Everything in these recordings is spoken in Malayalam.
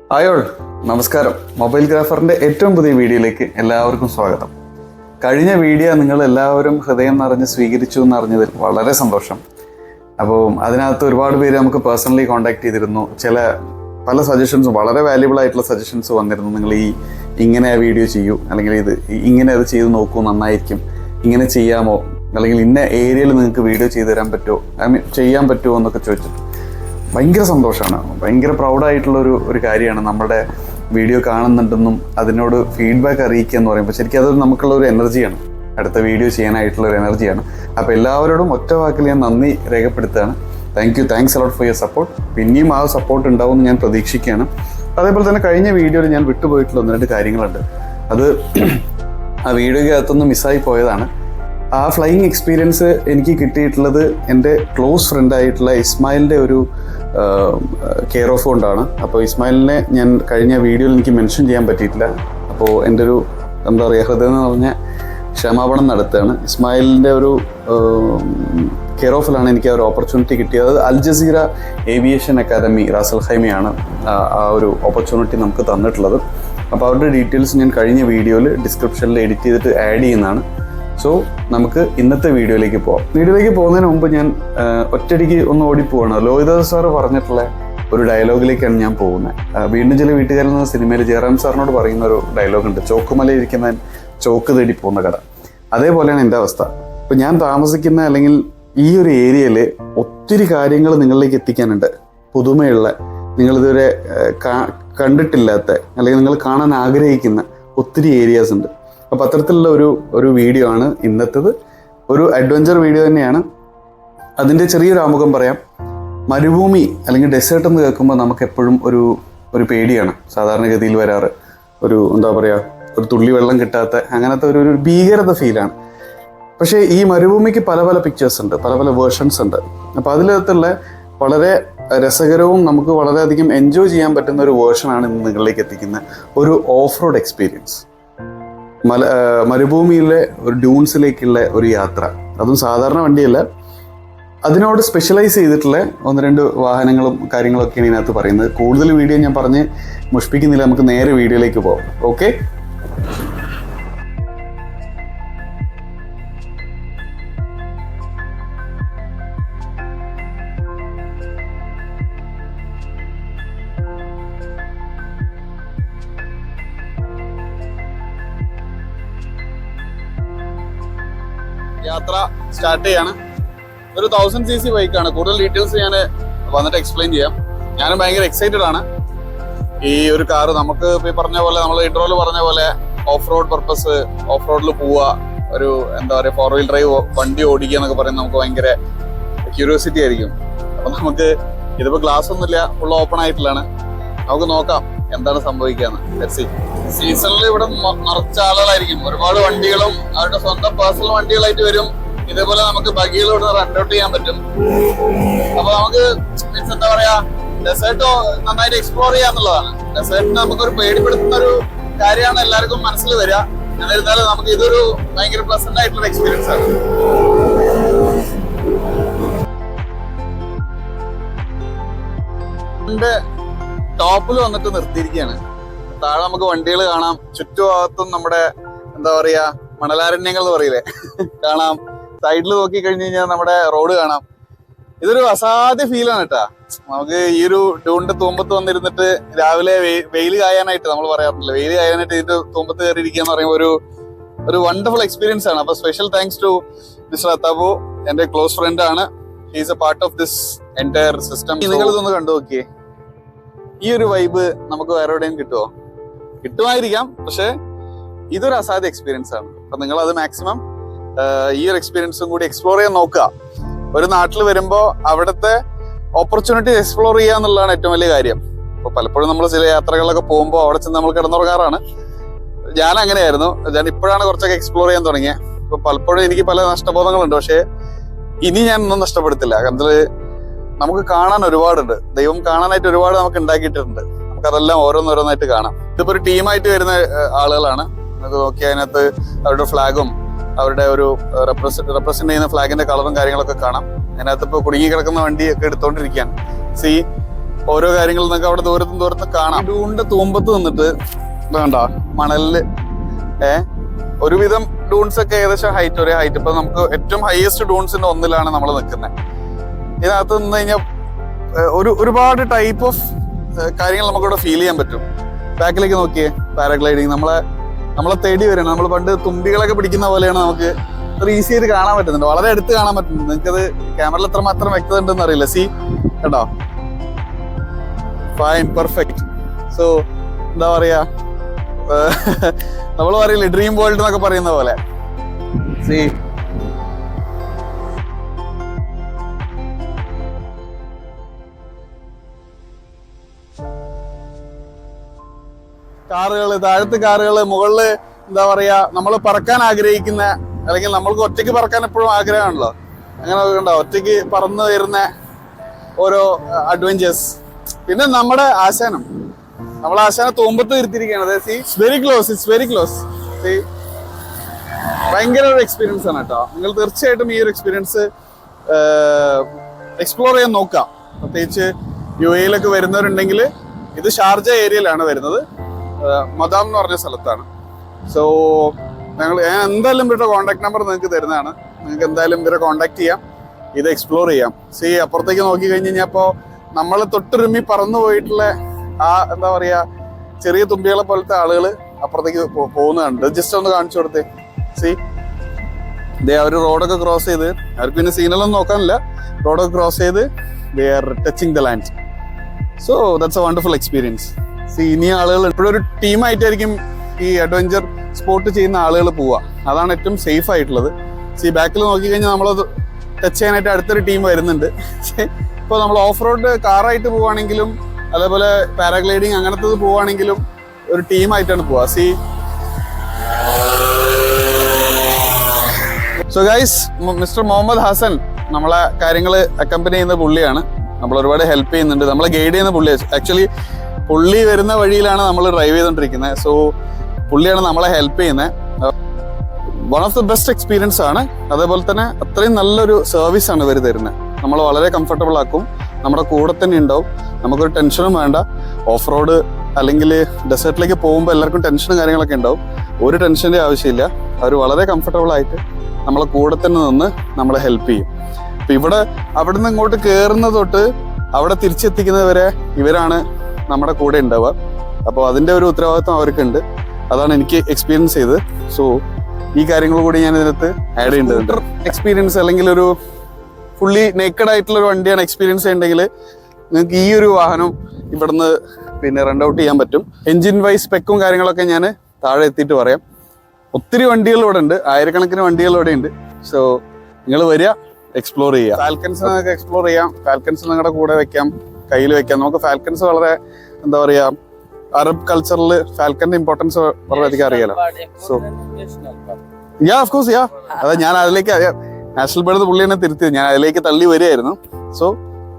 ഹായ് ഓൾ, നമസ്കാരം. മൊബൈൽ ഗ്രാഫറിൻ്റെ ഏറ്റവും പുതിയ വീഡിയോയിലേക്ക് എല്ലാവർക്കും സ്വാഗതം. കഴിഞ്ഞ വീഡിയോ നിങ്ങൾ എല്ലാവരും ഹൃദയം നിറഞ്ഞ് സ്വീകരിച്ചു എന്നറിഞ്ഞതിൽ വളരെ സന്തോഷം. അപ്പോൾ അതിനകത്ത് ഒരുപാട് പേര് നമുക്ക് പേഴ്സണലി കോൺടാക്ട് ചെയ്തിരുന്നു. പല സജഷൻസും, വളരെ വാല്യുബിൾ ആയിട്ടുള്ള സജഷൻസ് വന്നിരുന്നു. നിങ്ങൾ ഇങ്ങനെ വീഡിയോ ചെയ്യൂ, അല്ലെങ്കിൽ ഇങ്ങനെ അത് ചെയ്ത് നോക്കൂ, നന്നായിരിക്കും, ഇങ്ങനെ ചെയ്യാമോ, അല്ലെങ്കിൽ ഇന്ന ഏരിയയിൽ നിങ്ങൾക്ക് വീഡിയോ ചെയ്തു തരാൻ പറ്റുമോ, ചെയ്യാൻ പറ്റുമോ എന്നൊക്കെ ചോദിച്ചിട്ട് ഭയങ്കര സന്തോഷമാണ്. ഭയങ്കര പ്രൗഡായിട്ടുള്ള ഒരു കാര്യമാണ്. നമ്മുടെ വീഡിയോ കാണുന്നുണ്ടെന്നും അതിനോട് ഫീഡ്ബാക്ക് അറിയിക്കുക എന്ന് പറയുമ്പോൾ ശരിക്കും അതൊരു നമുക്കുള്ള ഒരു എനർജിയാണ്, അടുത്ത വീഡിയോ ചെയ്യാനായിട്ടുള്ള ഒരു എനർജിയാണ്. അപ്പോൾ എല്ലാവരോടും ഒറ്റ വാക്കിൽ ഞാൻ നന്ദി രേഖപ്പെടുത്തുകയാണ്. Thanks a lot for your support. പിന്നെയും ആ സപ്പോർട്ട് ഉണ്ടാവുമെന്ന് ഞാൻ പ്രതീക്ഷിക്കുകയാണ്. അതേപോലെ തന്നെ കഴിഞ്ഞ വീഡിയോയിൽ ഞാൻ വിട്ടുപോയിട്ടുള്ള 1-2 കാര്യങ്ങളുണ്ട്. അത് ആ വീഡിയോയ്ക്കകത്തൊന്ന് മിസ്സായി പോയതാണ്. ആ ഫ്ലൈയിങ് എക്സ്പീരിയൻസ് എനിക്ക് കിട്ടിയിട്ടുള്ളത് എൻ്റെ ക്ലോസ് ഫ്രണ്ടായിട്ടുള്ള ഇസ്മായിലിൻ്റെ ഒരു കെയർ ഓഫ് കൊണ്ടാണ്. അപ്പോൾ ഇസ്മായിലിനെ ഞാൻ കഴിഞ്ഞ വീഡിയോയിൽ എനിക്ക് മെൻഷൻ ചെയ്യാൻ പറ്റിയിട്ടില്ല. അപ്പോൾ എൻ്റെ ഒരു ഹൃദയം എന്ന് പറഞ്ഞ ക്ഷമാപണം നടത്തുകയാണ്. ഇസ്മായിലിൻ്റെ ഒരു കെയർ ഓഫിലാണ് എനിക്ക് ആ ഒരു ഓപ്പർച്യൂണിറ്റി കിട്ടിയത്. അൽ ജസീറ ഏവിയേഷൻ അക്കാദമി റാസൽ ഖൈമയാണ് ആ ഒരു ഓപ്പർച്യൂണിറ്റി നമുക്ക് തന്നിട്ടുള്ളത്. അപ്പോൾ അവരുടെ ഡീറ്റെയിൽസ് ഞാൻ കഴിഞ്ഞ വീഡിയോയിൽ ഡിസ്ക്രിപ്ഷനിൽ എഡിറ്റ് ചെയ്തിട്ട് ആഡ് ചെയ്യുന്നതാണ്. സോ നമുക്ക് ഇന്നത്തെ വീഡിയോയിലേക്ക് പോകാം. വീഡിയോയിലേക്ക് പോകുന്നതിന് മുമ്പ് ഞാൻ ഒറ്റയടിക്ക് ഒന്ന് ഓടിപ്പോവാണ്. ലോഹിതദാസ് സാറ് പറഞ്ഞിട്ടുള്ള ഒരു ഡയലോഗിലേക്കാണ് ഞാൻ പോകുന്നത്. വീണ്ടും ചില വീട്ടുകാരിൽ നിന്ന് സിനിമയിൽ ജയറാം സാറിനോട് പറയുന്ന ഒരു ഡയലോഗുണ്ട്, ചോക്കുമലയിൽ ഇരിക്കുന്നവൻ ചോക്ക് തേടി പോകുന്ന കഥ. അതേപോലെയാണ് എൻ്റെ അവസ്ഥ. ഇപ്പം ഞാൻ താമസിക്കുന്ന അല്ലെങ്കിൽ ഈ ഒരു ഏരിയയിൽ ഒത്തിരി കാര്യങ്ങൾ നിങ്ങളിലേക്ക് എത്തിക്കാനുണ്ട്. പുതുമയുള്ള, നിങ്ങളിതുവരെ കണ്ടിട്ടില്ലാത്ത, അല്ലെങ്കിൽ നിങ്ങൾ കാണാൻ ആഗ്രഹിക്കുന്ന ഒത്തിരി ഏരിയാസ് ഉണ്ട്. അപ്പോൾ അത്തരത്തിലുള്ള ഒരു വീഡിയോ ആണ് ഇന്നത്തേത്. ഒരു അഡ്വഞ്ചർ വീഡിയോ തന്നെയാണ്. അതിൻ്റെ ചെറിയൊരു ആമുഖം പറയാം. മരുഭൂമി അല്ലെങ്കിൽ ഡെസേർട്ട് എന്ന് കേൾക്കുമ്പോൾ നമുക്ക് എപ്പോഴും ഒരു പേടിയാണ് സാധാരണഗതിയിൽ വരാറ്. ഒരു തുള്ളി വെള്ളം കിട്ടാത്ത അങ്ങനത്തെ ഒരു ഭീകരത ഫീലാണ്. പക്ഷേ ഈ മരുഭൂമിക്ക് പല പിക്ചേഴ്സ് ഉണ്ട്, പല വേർഷൻസ് ഉണ്ട്. അപ്പോൾ അതിനകത്തുള്ള വളരെ രസകരവും നമുക്ക് വളരെയധികം എൻജോയ് ചെയ്യാൻ പറ്റുന്ന ഒരു വേർഷനാണ് ഇന്ന് നിങ്ങളിലേക്ക് എത്തിക്കുന്ന ഒരു ഓഫ് റോഡ് എക്സ്പീരിയൻസ്. മരുഭൂമിയിലെ ഒരു ഡ്യൂൺസിലേക്കുള്ള ഒരു യാത്ര. അതും സാധാരണ വണ്ടിയല്ല, അതിനോട് സ്പെഷ്യലൈസ് ചെയ്തിട്ടുള്ള 1-2 വാഹനങ്ങളും കാര്യങ്ങളൊക്കെയാണ് ഇതിനകത്ത് പറയുന്നത്. കൂടുതൽ വീഡിയോ ഞാൻ പറഞ്ഞ് മുഷ്പിക്കുന്നില്ല, നമുക്ക് നേരെ വീഡിയോയിലേക്ക് പോകാം. ഓക്കെ, യാത്ര സ്റ്റാർട്ട് ചെയ്യാണ്. ഒരു 1000cc ബൈക്കാണ്. കൂടുതൽ ഡീറ്റെയിൽസ് ഞാൻ വന്നിട്ട് എക്സ്പ്ലെയിൻ ചെയ്യാം. ഞാനും ഭയങ്കര എക്സൈറ്റഡ് ആണ്. ഈ ഒരു കാറ് നമുക്ക് ഈ പറഞ്ഞ പോലെ, നമ്മൾ ഇൻട്രോയിൽ പറഞ്ഞ പോലെ ഓഫ് റോഡ് പർപ്പസ്, ഓഫ് റോഡിൽ പോവുക, ഒരു 4 വീൽ ഡ്രൈവ് വണ്ടി ഓടിക്കുക എന്നൊക്കെ പറയുന്നത് നമുക്ക് ഭയങ്കര ക്യൂരിയോസിറ്റി ആയിരിക്കും. അപ്പം നമുക്ക് ഇതിപ്പോൾ ഗ്ലാസ് ഒന്നുമില്ല, ഫുൾ ഓപ്പൺ ആയിട്ടുള്ളതാണ്. നമുക്ക് നോക്കാം എന്താണ് സംഭവിക്കാന്ന്. സീസണിൽ ഇവിടെ നിറച്ച ആളുകളായിരിക്കും. ഒരുപാട് വണ്ടികളും അവരുടെ സ്വന്തം പേഴ്സണൽ വണ്ടികളായിട്ട് വരും. ഇതേപോലെ നമുക്ക് ബഗ്ഗികളോട് റൺ ഔട്ട് ചെയ്യാൻ പറ്റും. അപ്പൊ നമുക്ക് മീൻസ് എന്താ പറയാ, ഡെസേർട്ട് നന്നായിട്ട് എക്സ്പ്ലോർ ചെയ്യാന്നുള്ളതാണ്. ഡെസേർട്ടിന് നമുക്കൊരു പേടിപ്പെടുത്തുന്ന ഒരു കാര്യമാണ് എല്ലാവർക്കും മനസ്സിൽ വരിക. എന്നിരുന്നാലും നമുക്ക് ഇതൊരു ഭയങ്കര പ്ലസന്റ് ആയിട്ടുള്ള എക്സ്പീരിയൻസ് ആണ്. ടോപ്പിൽ വന്നിട്ട് നിർത്തിയിരിക്കുകയാണ്. താഴെ നമുക്ക് വണ്ടികൾ കാണാം. ചുറ്റുഭാഗത്തും നമ്മുടെ എന്താ പറയാ, മണലാരണ്യങ്ങൾ എന്ന് പറയില്ലേ, കാണാം. സൈഡിൽ നോക്കി കഴിഞ്ഞു കഴിഞ്ഞാൽ നമ്മുടെ റോഡ് കാണാം. ഇതൊരു അസാധ്യ ഫീലാണ് കേട്ടാ. നമുക്ക് ഈ ഒരു ഡ്യൂണിന്റെ തൂമ്പത്ത് വന്നിരുന്നിട്ട് രാവിലെ വെയിൽ കായാനായിട്ട്, നമ്മൾ പറയാറില്ല, വെയിൽ കായാനായിട്ട് ഇതിന്റെ തൂമ്പത്ത് കയറിയിരിക്കുക എന്ന് പറയുമ്പോൾ ഒരു വണ്ടർഫുൾ എക്സ്പീരിയൻസ് ആണ്. അപ്പൊ സ്പെഷ്യൽ താങ്ക്സ് ടു മിസ്റ്റർ അത്താബു, എന്റെ ക്ലോസ് ഫ്രണ്ട് ആണ്. He's A part of this entire system. നിങ്ങൾ ഇതൊന്ന് കണ്ടു നോക്കിയേ. ഈ ഒരു വൈബ് നമുക്ക് വേറെ എവിടെയും കിട്ടുമായിരിക്കാം, പക്ഷെ ഇതൊരു അസാധ്യ എക്സ്പീരിയൻസ് ആണ്. അപ്പൊ നിങ്ങൾ അത് മാക്സിമം ഈ ഒരു എക്സ്പീരിയൻസും കൂടി എക്സ്പ്ലോർ ചെയ്യാൻ നോക്കുക. ഒരു നാട്ടിൽ വരുമ്പോൾ അവിടുത്തെ ഓപ്പർച്യൂണിറ്റി എക്സ്പ്ലോർ ചെയ്യുക എന്നുള്ളതാണ് ഏറ്റവും വലിയ കാര്യം. അപ്പൊ പലപ്പോഴും നമ്മൾ ചില യാത്രകളിലൊക്കെ പോകുമ്പോൾ അവിടെ ചെന്ന് നമ്മൾ കിടന്നുറങ്ങാറാണ്. ഞാൻ അങ്ങനെയായിരുന്നു. ഞാൻ ഇപ്പോഴാണ് കുറച്ചൊക്കെ എക്സ്പ്ലോർ ചെയ്യാൻ തുടങ്ങിയത്. അപ്പൊ പലപ്പോഴും എനിക്ക് പല നഷ്ടബോധങ്ങളുണ്ട്. പക്ഷെ ഇനി ഞാൻ ഒന്നും നഷ്ടപ്പെടുത്തില്ല. കാരണം നമുക്ക് കാണാൻ ഒരുപാടുണ്ട്. ദൈവം കാണാനായിട്ട് ഒരുപാട് നമുക്ക് ഉണ്ടാക്കിയിട്ടുണ്ട്. നമുക്കതെല്ലാം ഓരോന്നോരോന്നായിട്ട് കാണാം. ഇതിപ്പോ ഒരു ടീമായിട്ട് വരുന്ന ആളുകളാണ്. നമുക്ക് നോക്കിയാൽ അതിനകത്ത് അവരുടെ ഫ്ലാഗും അവരുടെ ഒരു റെപ്രസെന്റ് ചെയ്യുന്ന ഫ്ലാഗിന്റെ കളറും കാര്യങ്ങളൊക്കെ കാണാം. അതിനകത്ത് ഇപ്പോൾ കുടുങ്ങി കിടക്കുന്ന വണ്ടിയൊക്കെ എടുത്തോണ്ടിരിക്കുകയാണ്. ഓരോ കാര്യങ്ങൾ നിങ്ങൾക്ക് അവിടെ ദൂരത്തും കാണാം. ഡൂണിന്റെ തൂമ്പത്ത് നിന്നിട്ട് വേണ്ട മണലില് ഒരുവിധം ഡൂൺസ് ഒക്കെ ഏകദേശം ഒരേ ഹൈറ്റ്. ഇപ്പൊ നമുക്ക് ഏറ്റവും ഹയസ്റ്റ് ഡൂൺസിന്റെ ഒന്നിലാണ് നമ്മൾ നിൽക്കുന്നത്. ഇതിനകത്ത് നിന്ന് കഴിഞ്ഞാൽ ഒരുപാട് ടൈപ്പ് ഓഫ് കാര്യങ്ങൾ നമുക്കിവിടെ ഫീൽ ചെയ്യാൻ പറ്റും. ബാക്കിലേക്ക് നോക്കിയേ, പാരാഗ്ലൈഡിങ് നമ്മളെ തേടി വരണം. നമ്മൾ പണ്ട് തുമ്പികളൊക്കെ പിടിക്കുന്ന പോലെയാണ് നമുക്ക് അത്ര ഈസി ആയിട്ട് കാണാൻ പറ്റുന്നുണ്ട്, വളരെ അടുത്ത് കാണാൻ പറ്റുന്നുണ്ട്. നിങ്ങൾക്കത് ക്യാമറയിൽ എത്രമാത്രം വ്യക്തത ഉണ്ടെന്ന് അറിയില്ല. സി കേട്ടോ, ഫൈൻ, പെർഫെക്റ്റ്. സോ എന്താ പറയാ, നമ്മൾ പറയില്ലേ ഡ്രീം വേൾഡ് എന്നൊക്കെ പറയുന്ന പോലെ. സി കാറുകള്, താഴത്ത് കാറുകള്, മുകളില് എന്താ പറയാ നമ്മൾ പറക്കാൻ ആഗ്രഹിക്കുന്ന, അല്ലെങ്കിൽ നമ്മൾക്ക് ഒറ്റയ്ക്ക് പറക്കാൻ എപ്പോഴും ആഗ്രഹമാണല്ലോ, അങ്ങനെ ഉണ്ടാവും ഒറ്റയ്ക്ക് പറന്ന് വരുന്ന ഓരോ അഡ്വഞ്ചേഴ്സ്. പിന്നെ നമ്മുടെ ആശാനം, നമ്മളെ ആശാനം തൂമ്പത്ത് ഇരുത്തിയിരിക്കുകയാണ്. It's very close, it's very close. ഭയങ്കര ഒരു എക്സ്പീരിയൻസ് ആണ് കേട്ടോ. നിങ്ങൾ തീർച്ചയായിട്ടും ഈ ഒരു എക്സ്പീരിയൻസ് എക്സ്പ്ലോർ ചെയ്യാൻ നോക്കാം. പ്രത്യേകിച്ച് UAE വരുന്നവരുണ്ടെങ്കിൽ ഇത് ഷാർജ ഏരിയയിലാണ് വരുന്നത്, മദാം എന്ന് പറഞ്ഞ സ്ഥലത്താണ്. സോ ഞാൻ എന്തായാലും ഇവരുടെ കോൺടാക്ട് നമ്പർ നിങ്ങൾക്ക് തരുന്നതാണ്. നിങ്ങൾക്ക് എന്തായാലും ഇവരെ കോൺടാക്ട് ചെയ്യാം, ഇത് എക്സ്പ്ലോർ ചെയ്യാം. അപ്പുറത്തേക്ക് നോക്കി കഴിഞ്ഞ് കഴിഞ്ഞാൽ ഇപ്പോൾ നമ്മൾ തൊട്ടുരുമ്മി പറന്നു പോയിട്ടുള്ള ആ എന്താ പറയാ ചെറിയ തുമ്പികളെ പോലത്തെ ആളുകൾ അപ്പുറത്തേക്ക് പോകുന്നുണ്ട്. ജസ്റ്റ് ഒന്ന് കാണിച്ചു കൊടുത്തേ. അവർ റോഡൊക്കെ ക്രോസ് ചെയ്ത്, അവർക്ക് പിന്നെ സിഗ്നലൊന്നും നോക്കാനില്ല, റോഡൊക്കെ ക്രോസ് ചെയ്ത് they are touching the land. So that's A wonderful experience. ഇനി ആളുകൾ എപ്പോഴും ഒരു ടീമായിട്ടായിരിക്കും ഈ അഡ്വഞ്ചർ സ്പോർട്ട് ചെയ്യുന്ന ആളുകൾ പോവുക. അതാണ് ഏറ്റവും സേഫ് ആയിട്ടുള്ളത്. ബാക്കിൽ നോക്കിക്കഴിഞ്ഞാൽ നമ്മളത് ടച്ച് ചെയ്യാനായിട്ട് അടുത്തൊരു ടീം വരുന്നുണ്ട്. ഇപ്പോൾ നമ്മൾ ഓഫ് റോഡ് കാറായിട്ട് പോവുകയാണെങ്കിലും അതേപോലെ പാരാഗ്ലൈഡിങ് അങ്ങനത്തത് പോവുകയാണെങ്കിലും ഒരു ടീമായിട്ടാണ് പോവുക. So guys, mister Muhammad Hasan നമ്മളെ കാര്യങ്ങൾ അക്കമ്പനി ചെയ്യുന്ന പുള്ളിയാണ്. നമ്മൾ ഒരുപാട് ഹെൽപ്പ് ചെയ്യുന്നുണ്ട്, നമ്മളെ ഗൈഡ് ചെയ്യുന്ന പുള്ളിയാണ്. ആക്ച്വലി പുള്ളി വരുന്ന വഴിയിലാണ് നമ്മൾ ഡ്രൈവ് ചെയ്തുകൊണ്ടിരിക്കുന്നത്. സോ പുള്ളിയാണ് നമ്മളെ ഹെൽപ്പ് ചെയ്യുന്നത്. One of the best experience ആണ്. അതേപോലെ തന്നെ അത്രയും നല്ലൊരു സർവീസ് ആണ് ഇവർ തരുന്നത്. നമ്മൾ വളരെ കംഫർട്ടബിൾ ആക്കും, നമ്മുടെ കൂടെ തന്നെ ഉണ്ടാവും, നമുക്കൊരു ടെൻഷനും വേണ്ട. ഓഫ് റോഡ് അല്ലെങ്കിൽ ഡെസേർട്ടിലേക്ക് പോകുമ്പോൾ എല്ലാവർക്കും ടെൻഷനും കാര്യങ്ങളൊക്കെ ഉണ്ടാവും. ഒരു ടെൻഷൻ്റെ ആവശ്യമില്ല. അവർ വളരെ കംഫർട്ടബിൾ ആയിട്ട് നമ്മളെ കൂടെ തന്നെ നിന്ന് നമ്മളെ ഹെൽപ്പ് ചെയ്യും. അപ്പം ഇവിടെ അവിടെ നിന്ന് ഇങ്ങോട്ട് കയറുന്ന തൊട്ട് അവിടെ തിരിച്ചെത്തിക്കുന്നവരെ ഇവരാണ് നമ്മുടെ കൂടെ ഉണ്ടാവുക. അപ്പോൾ അതിൻ്റെ ഒരു ഉത്തരവാദിത്വം അവർക്കുണ്ട്. അതാണ് എനിക്ക് എക്സ്പീരിയൻസ് ചെയ്തത്. സോ ഈ കാര്യങ്ങൾ കൂടി ഞാൻ ഇതിനകത്ത് ആഡ് ചെയ്യേണ്ടതുണ്ട്. എക്സ്പീരിയൻസ് അല്ലെങ്കിൽ ഒരു ഫുള്ളി നേക്കഡ് ആയിട്ടുള്ള ഒരു വണ്ടിയാണ് എക്സ്പീരിയൻസ് ചെയ്യണമെങ്കിൽ നിങ്ങൾക്ക് ഈ ഒരു വാഹനം ഇവിടുന്ന് പിന്നെ റെൻ്റ് ഔട്ട് ചെയ്യാൻ പറ്റും. എൻജിൻ വൈസ് സ്പെക്കും കാര്യങ്ങളൊക്കെ ഞാൻ താഴെ എത്തിയിട്ട് പറയാം. ഒത്തിരി വണ്ടികൾ ഇവിടെ ഉണ്ട്, ആയിരക്കണക്കിന് വണ്ടികൾ ഇവിടെ ഉണ്ട്. സോ നിങ്ങൾ വരിക, എക്സ്പ്ലോർ ചെയ്യുക. ഫാൽക്കൻസ് നിങ്ങൾക്ക് എക്സ്പ്ലോർ ചെയ്യാം. ഫാൽക്കൻസ് നിങ്ങളുടെ കൂടെ വെക്കാം, കയ്യിൽ വെക്കാം. നമുക്ക് ഫാൽക്കൻസ് വളരെ എന്താ പറയുക, അറബ് കൾച്ചറിൽ ഫാൽക്കന്റെ ഇമ്പോർട്ടൻസ് വളരെയധികം അറിയാലോ. സോ ഓഫ് കോഴ്സ് അതാ ഞാൻ അതിലേക്ക് നാഷണൽ ബേർഡ് പുള്ളി തന്നെ തിരുത്തിയത്, ഞാൻ അതിലേക്ക് തള്ളി വരികയായിരുന്നു. സോ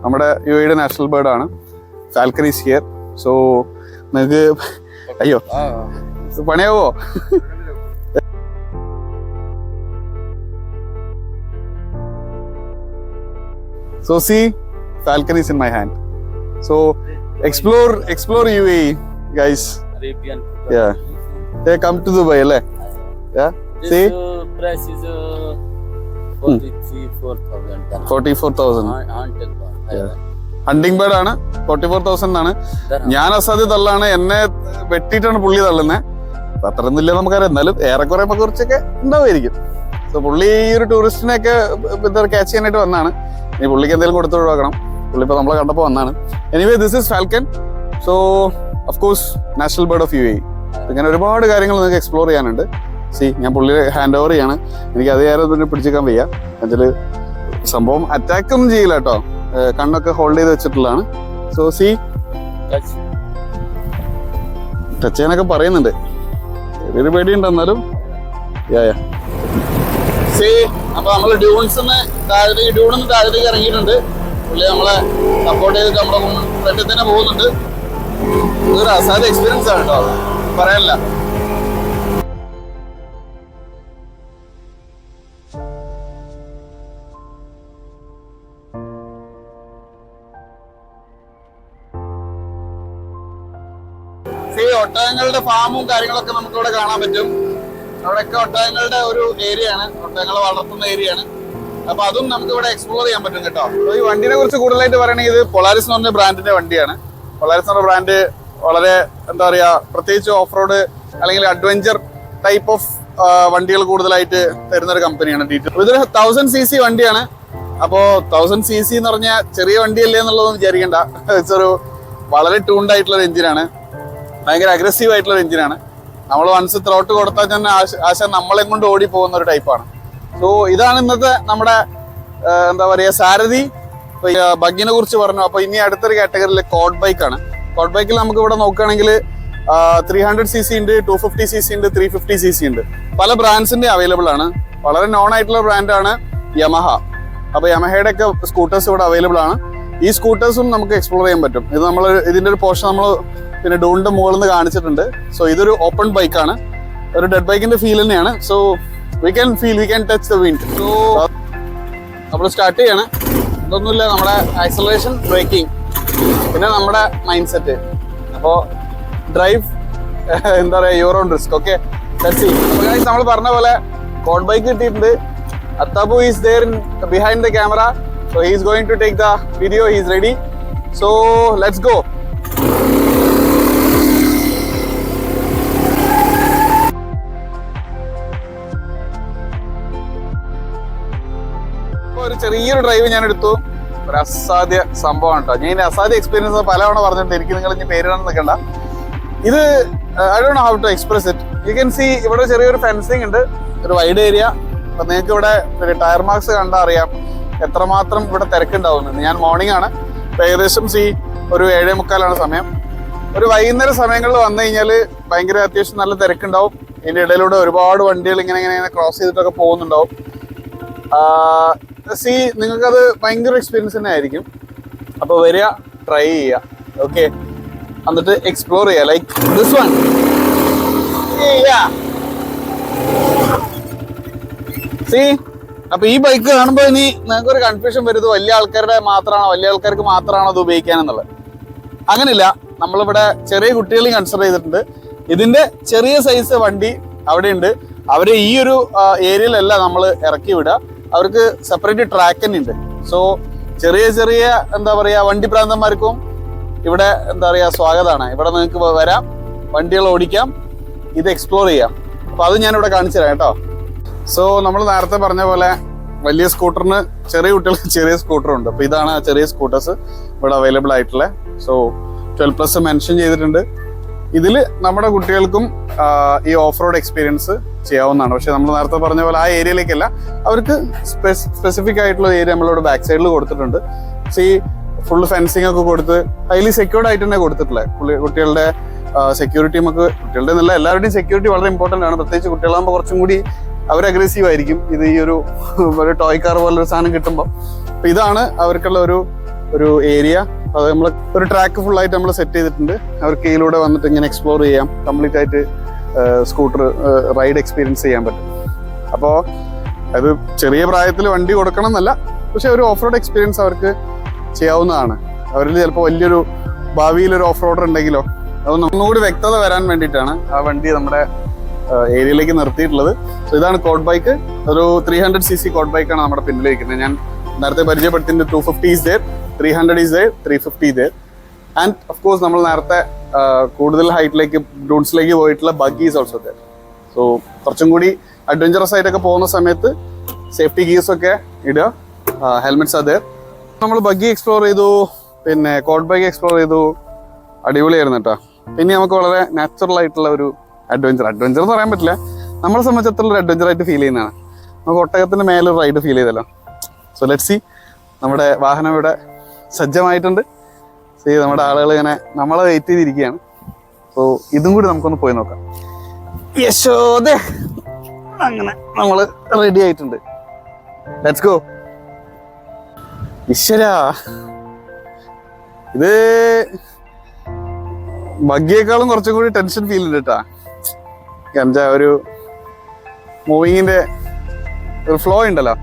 നമ്മുടെ UAE നാഷണൽ ബേർഡ് ആണ് ഫാൽക്കൺ ഈസ് ഹിയർ. സോ നിങ്ങൾക്ക് അയ്യോ പണിയാവോ? So see, Falcon is in my hand. So explore UAE, guys. Arabian. Yeah. They come to Dubai, le. Yeah. This See, price is 44,000. 44,000. Haunted bird. Hunting bird ആണ്. 44,000 ആണ്. ഞാൻ അസാധ്യ തള്ളാണ്, എന്നെ വെട്ടിയിട്ടാണ് പുള്ളി തള്ളുന്നത്. അത്രയൊന്നും ഇല്ല നമുക്കറിയാം, എന്നാലും ഏറെക്കുറെ കുറച്ചൊക്കെ ഉണ്ടാവുമായിരിക്കും. സോ പുള്ളി ഈ ഒരു ടൂറിസ്റ്റിനെയൊക്കെ ക്യാച്ച് ചെയ്യാനായിട്ട് വന്നാണ്. ഇനി പുള്ളിക്ക് എന്തെങ്കിലും കൊടുത്ത് ഒഴിവാക്കണം. പുള്ളി ഇപ്പോൾ നമ്മളെ കണ്ടപ്പോൾ വന്നാണ്. Anyway this is falcon. So of course national bird of UAE. ഇങ്ങനെ ഒരുപാട് കാര്യങ്ങൾ നിങ്ങൾക്ക് എക്സ്പ്ലോർ ചെയ്യാനുണ്ട്. ഞാൻ പുള്ളിയെ ഹാൻഡ് ഓവർ ചെയ്യാണ്. എനിക്ക് അത് നേരം പിടിച്ചേക്കാൻ വയ്യ. എന്നുവെച്ചാൽ സംഭവം അറ്റാക്ക് ഒന്നും ചെയ്യില്ല കേട്ടോ, കണ്ണൊക്കെ ഹോൾഡ് ചെയ്ത് വെച്ചിട്ടുള്ളതാണ്. സോ ടച്ച് ചെയ്യാനൊക്കെ പറയുന്നുണ്ട്, ചെറിയൊരു പേടിയുണ്ട് എന്നാലും. അപ്പൊ നമ്മള് ഡ്യൂണിന്ന് താഴത്തേക്ക് ഇറങ്ങിയിട്ടുണ്ട്. പുള്ളി നമ്മളെ സപ്പോർട്ട് ചെയ്തിട്ട് നമ്മുടെ ഫ്രണ്ടിൽ തന്നെ പോകുന്നുണ്ട്. ഇതൊരു അസാധ്യ എക്സ്പീരിയൻസ് ആണ് കേട്ടോ, പറയാനില്ല. ഒട്ടകങ്ങളുടെ ഫാമും കാര്യങ്ങളൊക്കെ നമുക്ക് ഇവിടെ കാണാൻ പറ്റും. അവിടെയൊക്കെ ഒട്ടകങ്ങളുടെ ഒരു ഏരിയ ആണ്, ഒട്ടകങ്ങളെ വളർത്തുന്ന ഏരിയ ആണ്. അപ്പൊ അതും നമുക്ക് ഇവിടെ എക്സ്പ്ലോർ ചെയ്യാൻ പറ്റും കേട്ടോ. ഈ വണ്ടിനെ കുറിച്ച് കൂടുതലായിട്ട് പറയണെങ്കിൽ ഇത് പൊളാരിസ് എന്ന് പറഞ്ഞ ബ്രാൻഡിന്റെ വണ്ടിയാണ്. പൊളാരിസ് എന്ന് പറഞ്ഞ ബ്രാൻഡ് വളരെ എന്താ പറയാ, പ്രത്യേകിച്ച് ഓഫ് റോഡ് അല്ലെങ്കിൽ അഡ്വഞ്ചർ ടൈപ്പ് ഓഫ് വണ്ടികൾ കൂടുതലായിട്ട് തരുന്ന ഒരു കമ്പനിയാണ്. ഇതൊരു 1000cc വണ്ടിയാണ്. അപ്പോ 1000cc എന്ന് പറഞ്ഞാൽ ചെറിയ വണ്ടിയല്ലേ എന്നുള്ളതൊന്നും വിചാരിക്കണ്ട. ഇതൊരു വളരെ ട്യൂൺഡ് ആയിട്ടുള്ള ഒരു എഞ്ചിനാണ്, ഭയങ്കര അഗ്രസീവ് ആയിട്ടുള്ള ഒരു എഞ്ചിനാണ്. നമ്മൾ വൺസ് ത്രോട്ട് കൊടുത്താൽ തന്നെ ആശ നമ്മളെ കൊണ്ട് ഓടി പോകുന്ന ഒരു ടൈപ്പാണ്. സോ ഇതാണ് ഇന്നത്തെ നമ്മുടെ എന്താ പറയുക സാരഥി. ബഗ്ഗിനെ കുറിച്ച് പറഞ്ഞു. അപ്പൊ ഇനി അടുത്തൊരു കാറ്റഗറിയിൽ കോഡ് ബൈക്കാണ്. കോഡ് ബൈക്കിൽ നമുക്ക് ഇവിടെ നോക്കുകയാണെങ്കിൽ 300cc ഉണ്ട്, 250cc ഉണ്ട്, 350cc ഉണ്ട്. പല ബ്രാൻഡ്സിന്റെ അവൈലബിൾ ആണ്. വളരെ നോൺ ആയിട്ടുള്ള ബ്രാൻഡാണ് യമഹ. അപ്പൊ യമഹയുടെ ഒക്കെ സ്കൂട്ടേഴ്സ് ഇവിടെ അവൈലബിൾ ആണ്. ഈ സ്കൂട്ടേഴ്സും നമുക്ക് എക്സ്പ്ലോർ ചെയ്യാൻ പറ്റും. ഇത് നമ്മൾ ഇതിന്റെ ഒരു പോർഷൻ നമ്മൾ പിന്നെ ഡൂണിന്റെ മുകളിൽ നിന്ന് കാണിച്ചിട്ടുണ്ട്. സോ ഇതൊരു ഓപ്പൺ ബൈക്കാണ്, ഒരു ഡെഡ് ബൈക്കിന്റെ ഫീൽ തന്നെയാണ്. So we can touch the wind. So നമ്മൾ സ്റ്റാർട്ട് ചെയ്യാണ്. ഇതൊന്നുമില്ല, നമ്മുടെ ആക്സലറേഷൻ, ബ്രേക്കിംഗ്, പിന്നെ നമ്മുടെ മൈൻഡ് സെറ്റ്. അപ്പോൾ ഡ്രൈവ് എന്താ പറയുക, യുവർ ഓൺ റിസ്ക്. ഓക്കെ, നമ്മൾ പറഞ്ഞ പോലെ കോഡ് ബൈക്ക് കിട്ടിയിട്ടുണ്ട്. Attabu is there behind the camera, so he is going to take the video. He is ready, so let's go. ഒരു ചെറിയൊരു ഡ്രൈവ് ഞാൻ എടുത്തു. ഒരു അസാധ്യ സംഭവമാണ് കേട്ടോ. ഞാൻ അസാധ്യ എക്സ്പീരിയൻസ് പലവണ പറഞ്ഞിട്ടുണ്ട്. എനിക്ക് നിങ്ങൾ ഇനി പേരിടാൻ നിൽക്കണ്ട. ഇത് I don't know how to express it. You can see ഇവിടെ ചെറിയൊരു ഫെൻസിങ് ഉണ്ട്, ഒരു വൈഡ് ഏരിയ. അപ്പൊ നിങ്ങൾക്ക് ഇവിടെ ടയർ മാർക്സ് കണ്ടാൽ അറിയാം എത്രമാത്രം ഇവിടെ തിരക്കുണ്ടാവുന്നത്. ഞാൻ മോർണിംഗ് ആണ്, ഏകദേശം ഒരു 7:45 സമയം. ഒരു വൈകുന്നേര സമയങ്ങളിൽ വന്നു കഴിഞ്ഞാൽ ഭയങ്കര അത്യാവശ്യം നല്ല തിരക്കുണ്ടാവും. ഇതിൻ്റെ ഇടയിലൂടെ ഒരുപാട് വണ്ടികൾ ഇങ്ങനെ ക്രോസ് ചെയ്തിട്ടൊക്കെ പോകുന്നുണ്ടാവും. നിങ്ങൾക്കത് ഭയങ്കര എക്സ്പീരിയൻസ് തന്നെ ആയിരിക്കും. അപ്പോൾ വരിക, ട്രൈ ചെയ്യുക. ഓക്കെ, എന്നിട്ട് എക്സ്പ്ലോർ ചെയ്യുക. Like this one. അപ്പൊ ഈ ബൈക്ക് കാണുമ്പോൾ ഇനി നിങ്ങൾക്ക് ഒരു കൺഫ്യൂഷൻ വരുന്നത് വലിയ ആൾക്കാർക്ക് മാത്രമാണോ അത് ഉപയോഗിക്കാനെന്നുള്ളത്. അങ്ങനെയില്ല, നമ്മളിവിടെ ചെറിയ കുട്ടികളെയും കൺസിഡർ ചെയ്തിട്ടുണ്ട്. ഇതിന്റെ ചെറിയ സൈസ് വണ്ടി അവിടെ ഉണ്ട്. അവരെ ഈ ഒരു ഏരിയയിലല്ല നമ്മൾ ഇറക്കി വിടുക, അവർക്ക് സെപ്പറേറ്റ് ട്രാക്ക് തന്നെ ഉണ്ട്. സോ ചെറിയ എന്താ പറയാ വണ്ടി പ്രാന്തന്മാർക്കും ഇവിടെ എന്താ പറയാ സ്വാഗതമാണ്. ഇവിടെ നിങ്ങൾക്ക് വരാം, വണ്ടികൾ ഓടിക്കാം, ഇത് എക്സ്പ്ലോർ ചെയ്യാം. അപ്പൊ അത് ഞാനിവിടെ കാണിച്ചു തരാം കേട്ടോ. സോ നമ്മൾ നേരത്തെ പറഞ്ഞ പോലെ വലിയ സ്കൂട്ടറിന് ചെറിയ കുട്ടികൾക്ക് ചെറിയ സ്കൂട്ടറുണ്ട്. അപ്പൊ ഇതാണ് ആ ചെറിയ സ്കൂട്ടേഴ്സ് ഇവിടെ അവൈലബിൾ ആയിട്ടുള്ളത്. സോ 12+ മെൻഷൻ ചെയ്തിട്ടുണ്ട്. ഇതിൽ നമ്മുടെ കുട്ടികൾക്കും ഈ ഓഫ് റോഡ് എക്സ്പീരിയൻസ് ചെയ്യാവുന്നതാണ്. പക്ഷെ നമ്മൾ നേരത്തെ പറഞ്ഞ പോലെ ആ ഏരിയയിലേക്കല്ല, അവർക്ക് സ്പെസിഫിക് ആയിട്ടുള്ള ഏരിയ നമ്മളിവിടെ ബാക്ക് സൈഡിൽ കൊടുത്തിട്ടുണ്ട്. ഫുള്ള് ഫെൻസിങ് ഒക്കെ കൊടുത്ത് ഹൈലി സെക്യൂർഡ് ആയിട്ട് തന്നെ കൊടുത്തിട്ടുള്ളത്. കുട്ടികളുടെ സെക്യൂരിറ്റി, നമുക്ക് കുട്ടികളുടെ എന്നല്ല എല്ലാവരുടെയും സെക്യൂരിറ്റി വളരെ ഇമ്പോർട്ടൻ്റ് ആണ്. പ്രത്യേകിച്ച് കുട്ടികളാകുമ്പോൾ കുറച്ചും കൂടി അവർ അഗ്രസീവ് ആയിരിക്കും. ഇത് ഈ ഒരു ടോയ് കാർ പോലൊരു സാധനം കിട്ടുമ്പോൾ. അപ്പൊ ഇതാണ് അവർക്കുള്ള ഒരു ഏരിയ. അത് നമ്മൾ ഒരു ട്രാക്ക് ഫുള്ളായിട്ട് നമ്മൾ സെറ്റ് ചെയ്തിട്ടുണ്ട്. അവർക്ക് ഇതിലൂടെ വന്നിട്ട് ഇങ്ങനെ എക്സ്പ്ലോർ ചെയ്യാം, കംപ്ലീറ്റ് ആയിട്ട് സ്കൂട്ടർ റൈഡ് എക്സ്പീരിയൻസ് ചെയ്യാൻ പറ്റും. അപ്പോൾ അത് ചെറിയ പ്രായത്തിൽ വണ്ടി കൊടുക്കണം എന്നല്ല, പക്ഷെ ഒരു ഓഫ് റോഡ് എക്സ്പീരിയൻസ് അവർക്ക് ചെയ്യാവുന്നതാണ്. അവരിൽ ചിലപ്പോൾ വലിയൊരു ഭാവിയിൽ ഒരു ഓഫ് റോഡർ ഉണ്ടെങ്കിലോ അതൊന്നും ഒന്നുകൂടി വ്യക്തത വരാൻ വേണ്ടിയിട്ടാണ് ആ വണ്ടി നമ്മുടെ ഏരിയയിലേക്ക് നിർത്തിയിട്ടുള്ളത്. സോ ഇതാണ് കോഡ് ബൈക്ക്. ഒരു 300cc കോഡ് ബൈക്കാണ് നമ്മുടെ പിന്നിലിരിക്കുന്നത്. ഞാൻ നേരത്തെ പരിചയപ്പെടുത്തിയിട്ട് 250 is there, 300 is there, 350 there. And of course നമ്മൾ നേരത്തെ കൂടുതൽ ഹൈറ്റിലേക്ക് ഡൂൺസിലേക്ക് പോയിട്ടുള്ള buggy is also there. So കുറച്ചും കൂടി അഡ്വഞ്ചറസ് ആയിട്ടൊക്കെ പോകുന്ന സമയത്ത് സേഫ്റ്റി ഗിയേഴ്സ് ഒക്കെ ഇടുക, ഹെൽമെറ്റ്സ് are there. നമ്മൾ ബഗ്ഗി എക്സ്പ്ലോർ ചെയ്തു, പിന്നെ കോഡ് ബൈക്ക് എക്സ്പ്ലോർ ചെയ്തു. അടിപൊളിയായിരുന്നു കേട്ടോ. പിന്നെ നമുക്ക് വളരെ നാച്ചുറൽ ആയിട്ടുള്ള ഒരു അഡ്വഞ്ചർ എന്ന് പറയാൻ പറ്റില്ല, നമ്മളെ സംബന്ധിച്ചിടത്തോളം ഒരു അഡ്വഞ്ചർ ആയിട്ട് ഫീൽ ചെയ്യുന്നതാണ്. നമുക്ക് ഒട്ടകത്തിന്റെ മേലെ ഒരു റൈഡ് ഫീൽ ചെയ്തല്ലോ. So let's see. നമ്മുടെ വാഹനം ഇവിടെ സജ്ജമായിട്ടുണ്ട്. നമ്മുടെ ആളുകൾ ഇങ്ങനെ നമ്മളെ വെയിറ്റ് ചെയ്തിരിക്കുകയാണ്. സോ ഇതും കൂടി നമുക്കൊന്ന് പോയി നോക്കാം. യശോദേ, അങ്ങനെ നമ്മൾ റെഡി ആയിട്ടുണ്ട്. Let's go. ഈശ്വരാ, ഇത് ബഗ്ഗിയേക്കാളും കുറച്ചും കൂടി ടെൻഷൻ ഫീൽ ഉണ്ട് കേട്ടാ. കാരണം ഒരു മൂവിങ്ങിന്റെ ഒരു ഫ്ലോ ഉണ്ടല്ലോ.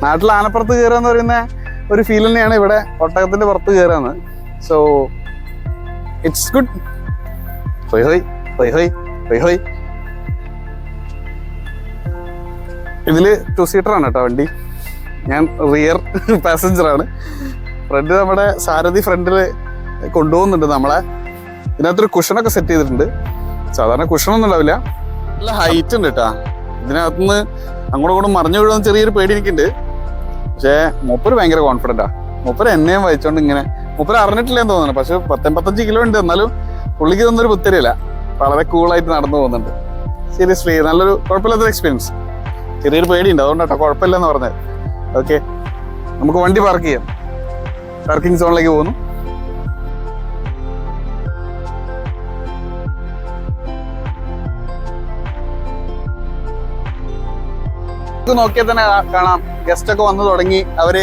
നാട്ടിൽ ആനപ്പുറത്ത് കയറുക എന്ന് പറയുന്ന ഒരു ഫീൽ തന്നെയാണ് ഇവിടെ ഒട്ടകത്തിന്റെ പുറത്ത് കയറുന്നത്. So it's good. ഹോയ് ഹോയ് ഹോയ് ഹോയ് ഹോയ് ഹോയ്. ഇതില് 2 സീറ്ററാണ് കേട്ടോ വണ്ടി. ഞാൻ റിയർ പാസഞ്ചറാണ്. ഫ്രണ്ട് നമ്മുടെ സാരഥി ഫ്രണ്ടിൽ കൊണ്ടുപോകുന്നുണ്ട് നമ്മളെ. ഇതിനകത്തൊരു കുഷനൊക്കെ സെറ്റ് ചെയ്തിട്ടുണ്ട്. സാധാരണ കുഷനൊന്നും ഉണ്ടാവില്ല. നല്ല ഹൈറ്റ് ഉണ്ട് കേട്ടാ. ഇതിനകത്തുനിന്ന് അങ്ങോട്ടും ഇങ്ങോട്ടും മറിഞ്ഞു വീഴുന്ന ചെറിയൊരു പേടി എനിക്കുണ്ട്. പക്ഷേ മൂപ്പര് ഭയങ്കര കോൺഫിഡൻറ്റാ. മൂപ്പര് എന്നെയും വഹിച്ചോണ്ട് ഇങ്ങനെ, മൂപ്പര് അറിഞ്ഞിട്ടില്ലെന്ന് തോന്നുന്നു. പക്ഷെ 85 കിലോ ഉണ്ട്. എന്നാലും പുള്ളിക്ക് ഇതൊന്നൊരു പുത്തരില്ല. വളരെ കൂളായിട്ട് നടന്നു പോകുന്നുണ്ട്. സീരിയസ്ലി നല്ലൊരു കുഴപ്പമില്ലാത്തൊരു എക്സ്പീരിയൻസ്. ചെറിയൊരു പേടിയുണ്ട്, അതുകൊണ്ടാട്ടോ കുഴപ്പമില്ലെന്ന് പറഞ്ഞത്. ഓക്കെ, നമുക്ക് വണ്ടി പാർക്ക് ചെയ്യാം. പാർക്കിംഗ് സോണിലേക്ക് പോകുന്നു. നോക്കിയാൽ തന്നെ കാണാം ഗസ്റ്റ് ഒക്കെ വന്നു തുടങ്ങി. അവര്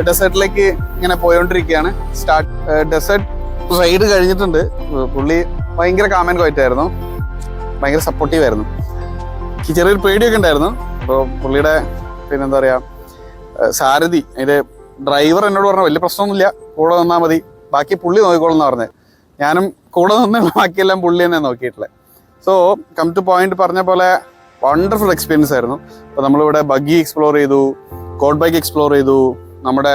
ഡെസേർട്ടിലേക്ക് ഇങ്ങനെ പോയോണ്ടിരിക്കുകയാണ്. ഡെസേർട്ട് റൈഡ് കഴിഞ്ഞിട്ടുണ്ട്. പുള്ളി ഭയങ്കര കാമൻ ക്വയറ്റായിരുന്നു, ഭയങ്കര സപ്പോർട്ടീവ് ആയിരുന്നു. എനിക്ക് ചെറിയൊരു പേടിയൊക്കെ ഉണ്ടായിരുന്നു. അപ്പോൾ പുള്ളിയുടെ പിന്നെന്താ പറയുക, സാരഥി അതിൻ്റെ ഡ്രൈവർ എന്നോട് പറഞ്ഞു വലിയ പ്രശ്നമൊന്നുമില്ല, കൂടെ നിന്നാൽ മതി, ബാക്കി പുള്ളി നോക്കിക്കോളെന്ന് പറഞ്ഞത്. ഞാനും കൂടെ നിന്ന് ബാക്കിയെല്ലാം പുള്ളി തന്നെ നോക്കിയിട്ടുള്ളത്. സോ കം ടു പോയിന്റ്, പറഞ്ഞ പോലെ വണ്ടർഫുൾ എക്സ്പീരിയൻസ് ആയിരുന്നു. അപ്പോൾ നമ്മളിവിടെ ബഗ്ഗി എക്സ്പ്ലോർ ചെയ്തു, കോഡ് ബൈക്ക് എക്സ്പ്ലോർ ചെയ്തു, നമ്മുടെ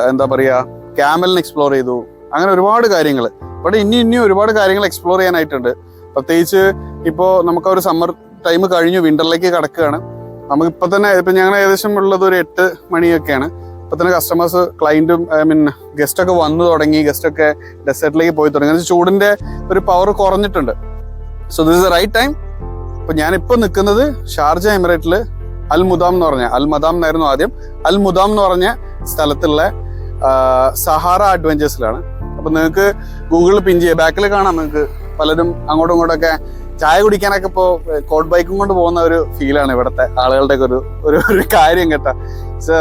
എന്താ പറയുക ക്യാമലിന് എക്സ്പ്ലോർ ചെയ്തു. അങ്ങനെ ഒരുപാട് കാര്യങ്ങൾ ഇവിടെ ഇനിയും ഒരുപാട് കാര്യങ്ങൾ എക്സ്പ്ലോർ ചെയ്യാനായിട്ടുണ്ട്. പ്രത്യേകിച്ച് ഇപ്പോൾ നമുക്ക് ഒരു സമ്മർ ടൈം കഴിഞ്ഞു, വിൻ്ററിലേക്ക് കടക്കുകയാണ്. നമുക്കിപ്പോൾ തന്നെ ഇപ്പം ഞങ്ങൾ ഏകദേശം ഉള്ളത് ഒരു 8 മണിയൊക്കെയാണ്. ഇപ്പം തന്നെ കസ്റ്റമേഴ്സ്, ക്ലയൻറ്റും ഗസ്റ്റൊക്കെ വന്നു തുടങ്ങി. ഗസ്റ്റൊക്കെ ഡെസേർട്ടിലേക്ക് പോയി തുടങ്ങി. ചൂടിൻ്റെ ഒരു പവർ കുറഞ്ഞിട്ടുണ്ട്. So this is the right time. ഇപ്പം ഞാനിപ്പോൾ നിൽക്കുന്നത് ഷാർജ എമിറേറ്റിൽ അൽ മുദാം എന്ന് പറഞ്ഞ, അൽ മദാം എന്നായിരുന്നു ആദ്യം, അൽ മുദാം എന്ന് പറഞ്ഞ സ്ഥലത്തുള്ള സഹാറ അഡ്വഞ്ചേഴ്സിലാണ്. അപ്പം നിങ്ങൾക്ക് ഗൂഗിളിൽ പിൻ ചെയ്യുക, ബാക്കിൽ കാണാം. നിങ്ങൾക്ക് പലരും അങ്ങോട്ടും ഇങ്ങോട്ടൊക്കെ ചായ കുടിക്കാനൊക്കെ ഇപ്പോൾ കോഡ് ബൈക്കും കൊണ്ട് പോകുന്ന ഒരു ഫീലാണ് ഇവിടുത്തെ ആളുകളുടെയൊക്കെ ഒരു കാര്യം കേട്ടോ. സോ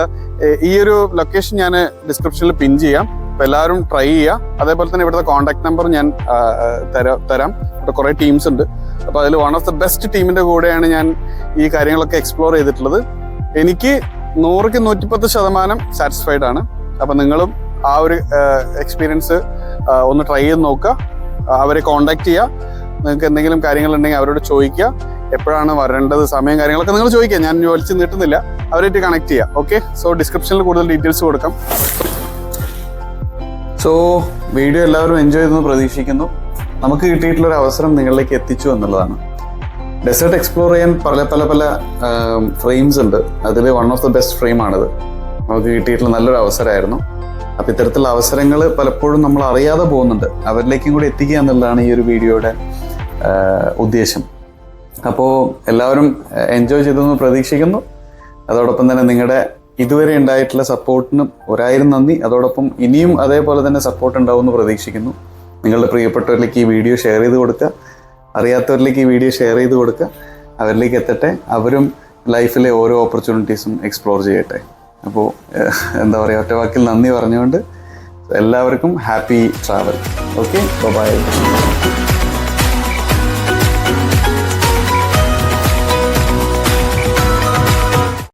ഈ ഒരു ലൊക്കേഷൻ ഞാൻ ഡിസ്ക്രിപ്ഷനിൽ പിൻ ചെയ്യാം. അപ്പോൾ എല്ലാവരും ട്രൈ ചെയ്യുക. അതേപോലെ തന്നെ ഇവിടുത്തെ കോൺടാക്ട് നമ്പർ ഞാൻ തരാം. ഇവിടെ കുറേ ടീംസ് ഉണ്ട്. അപ്പോൾ അതിൽ വൺ ഓഫ് ദ ബെസ്റ്റ് ടീമിൻ്റെ കൂടെയാണ് ഞാൻ ഈ കാര്യങ്ങളൊക്കെ എക്സ്പ്ലോർ ചെയ്തിട്ടുള്ളത്. എനിക്ക് 100-ക്ക് 110% സാറ്റിസ്ഫൈഡ് ആണ്. അപ്പം നിങ്ങളും ആ ഒരു എക്സ്പീരിയൻസ് ഒന്ന് ട്രൈ ചെയ്ത് നോക്കുക. അവരെ കോൺടാക്ട് ചെയ്യുക. നിങ്ങൾക്ക് എന്തെങ്കിലും കാര്യങ്ങളുണ്ടെങ്കിൽ അവരോട് ചോദിക്കുക. എപ്പോഴാണ് വരേണ്ടത്, സമയം കാര്യങ്ങളൊക്കെ നിങ്ങൾ ചോദിക്കുക. ഞാൻ വലിച്ച് നീട്ടുന്നില്ല, അവരായിട്ട് കണക്ട് ചെയ്യുക. ഓക്കെ, സോ ഡിസ്ക്രിപ്ഷനിൽ കൂടുതൽ ഡീറ്റെയിൽസ് കൊടുക്കാം. സോ വീഡിയോ എല്ലാവരും എൻജോയ് ചെയ്തെന്ന് പ്രതീക്ഷിക്കുന്നു. നമുക്ക് കിട്ടിയിട്ടുള്ളൊരു അവസരം നിങ്ങളിലേക്ക് എത്തിച്ചു എന്നുള്ളതാണ്. ഡെസേർട്ട് എക്സ്പ്ലോർ ചെയ്യാൻ പല ഫ്രെയിംസ് ഉണ്ട്. അതിൽ വൺ ഓഫ് ദ ബെസ്റ്റ് ഫ്രെയിമാണിത്. നമുക്ക് കിട്ടിയിട്ടുള്ള നല്ലൊരു അവസരമായിരുന്നു. അപ്പോൾ ഇത്തരത്തിലുള്ള അവസരങ്ങൾ പലപ്പോഴും നമ്മൾ അറിയാതെ പോകുന്നുണ്ട്. അവരിലേക്കും കൂടി എത്തിക്കുക എന്നുള്ളതാണ് ഈ ഒരു വീഡിയോയുടെ ഉദ്ദേശം. അപ്പോൾ എല്ലാവരും എൻജോയ് ചെയ്തെന്ന് പ്രതീക്ഷിക്കുന്നു. അതോടൊപ്പം തന്നെ നിങ്ങളുടെ ഇതുവരെ ഉണ്ടായിട്ടുള്ള സപ്പോർട്ടിനും 1000 നന്ദി. അതോടൊപ്പം ഇനിയും അതേപോലെ തന്നെ സപ്പോർട്ട് ഉണ്ടാവുമെന്ന് പ്രതീക്ഷിക്കുന്നു. നിങ്ങളുടെ പ്രിയപ്പെട്ടവരിലേക്ക് ഈ വീഡിയോ ഷെയർ ചെയ്ത് കൊടുക്കുക. അറിയാത്തവരിലേക്ക് ഈ വീഡിയോ ഷെയർ ചെയ്ത് കൊടുക്കുക. അവരിലേക്ക് എത്തട്ടെ. അവരും ലൈഫിലെ ഓരോ ഓപ്പർച്യൂണിറ്റീസും എക്സ്പ്ലോർ ചെയ്യട്ടെ. അപ്പോൾ എന്താ പറയുക, ഒറ്റ വാക്കിൽ നന്ദി പറഞ്ഞുകൊണ്ട് എല്ലാവർക്കും ഹാപ്പി ട്രാവൽ. Okay, by.